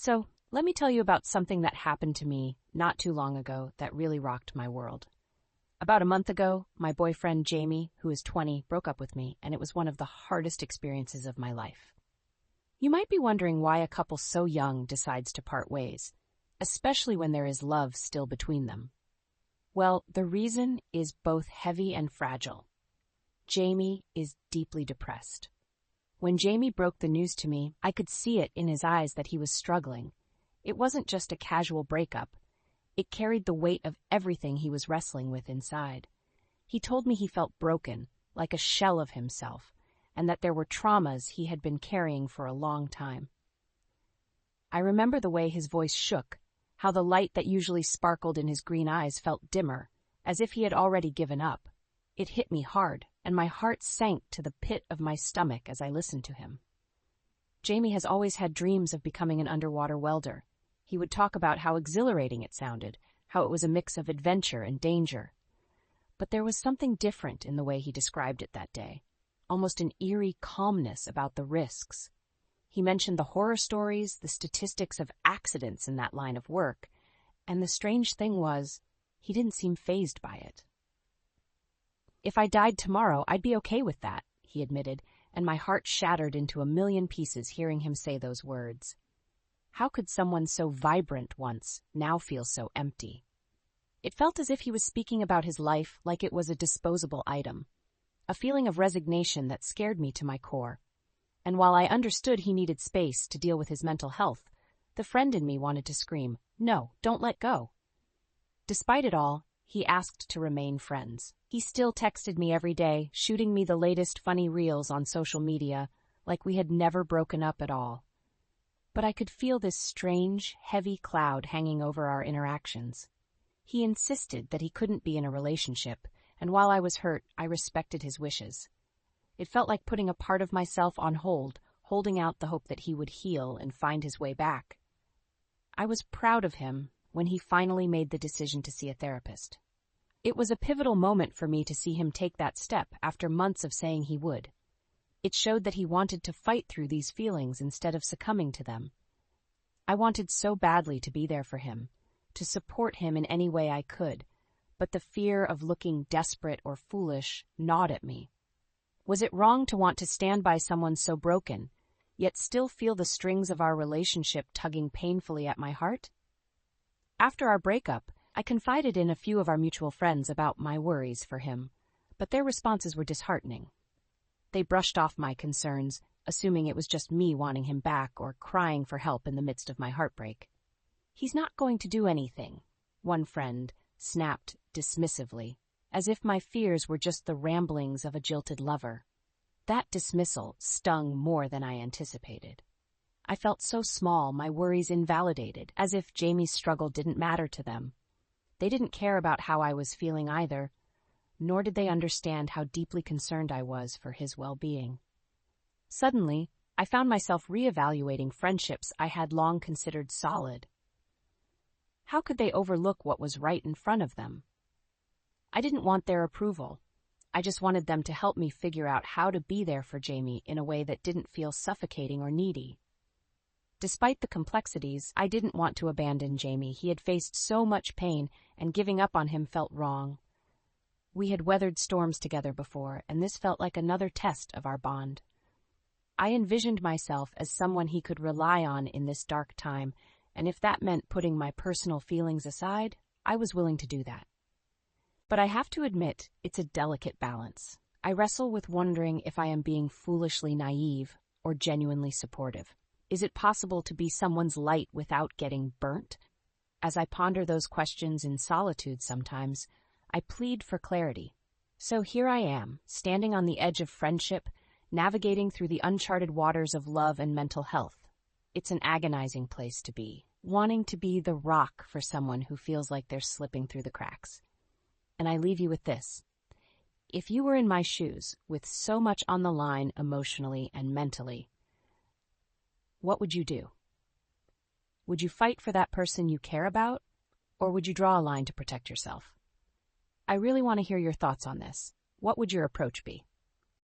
So, let me tell you about something that happened to me not too long ago that really rocked my world. About a month ago, my boyfriend Jamie, who is 20, broke up with me, and it was one of the hardest experiences of my life. You might be wondering why a couple so young decides to part ways, especially when there is love still between them. Well, the reason is both heavy and fragile. Jamie is deeply depressed. When Jamie broke the news to me, I could see it in his eyes that he was struggling. It wasn't just a casual breakup. It carried the weight of everything he was wrestling with inside. He told me he felt broken, like a shell of himself, and that there were traumas he had been carrying for a long time. I remember the way his voice shook, how the light that usually sparkled in his green eyes felt dimmer, as if he had already given up. It hit me hard, and my heart sank to the pit of my stomach as I listened to him. Jamie has always had dreams of becoming an underwater welder. He would talk about how exhilarating it sounded, how it was a mix of adventure and danger. But there was something different in the way he described it that day, almost an eerie calmness about the risks. He mentioned the horror stories, the statistics of accidents in that line of work, and the strange thing was, he didn't seem fazed by it. "If I died tomorrow, I'd be okay with that," he admitted, and my heart shattered into a million pieces hearing him say those words. How could someone so vibrant once now feel so empty? It felt as if he was speaking about his life like it was a disposable item, a feeling of resignation that scared me to my core. And while I understood he needed space to deal with his mental health, the friend in me wanted to scream, "No, don't let go." Despite it all, he asked to remain friends. He still texted me every day, shooting me the latest funny reels on social media, like we had never broken up at all. But I could feel this strange, heavy cloud hanging over our interactions. He insisted that he couldn't be in a relationship, and while I was hurt, I respected his wishes. It felt like putting a part of myself on hold, holding out the hope that he would heal and find his way back. I was proud of him when he finally made the decision to see a therapist. It was a pivotal moment for me to see him take that step after months of saying he would. It showed that he wanted to fight through these feelings instead of succumbing to them. I wanted so badly to be there for him, to support him in any way I could, but the fear of looking desperate or foolish gnawed at me. Was it wrong to want to stand by someone so broken, yet still feel the strings of our relationship tugging painfully at my heart? After our breakup, I confided in a few of our mutual friends about my worries for him, but their responses were disheartening. They brushed off my concerns, assuming it was just me wanting him back or crying for help in the midst of my heartbreak. "He's not going to do anything," one friend snapped dismissively, as if my fears were just the ramblings of a jilted lover. That dismissal stung more than I anticipated. I felt so small, my worries invalidated, as if Jamie's struggle didn't matter to them. They didn't care about how I was feeling either, nor did they understand how deeply concerned I was for his well-being. Suddenly, I found myself reevaluating friendships I had long considered solid. How could they overlook what was right in front of them? I didn't want their approval. I just wanted them to help me figure out how to be there for Jamie in a way that didn't feel suffocating or needy. Despite the complexities, I didn't want to abandon Jamie. He had faced so much pain, and giving up on him felt wrong. We had weathered storms together before, and this felt like another test of our bond. I envisioned myself as someone he could rely on in this dark time, and if that meant putting my personal feelings aside, I was willing to do that. But I have to admit, it's a delicate balance. I wrestle with wondering if I am being foolishly naive or genuinely supportive. Is it possible to be someone's light without getting burnt? As I ponder those questions in solitude sometimes, I plead for clarity. So here I am, standing on the edge of friendship, navigating through the uncharted waters of love and mental health. It's an agonizing place to be, wanting to be the rock for someone who feels like they're slipping through the cracks. And I leave you with this. If you were in my shoes, with so much on the line emotionally and mentally, what would you do? Would you fight for that person you care about, or would you draw a line to protect yourself? I really want to hear your thoughts on this. What would your approach be?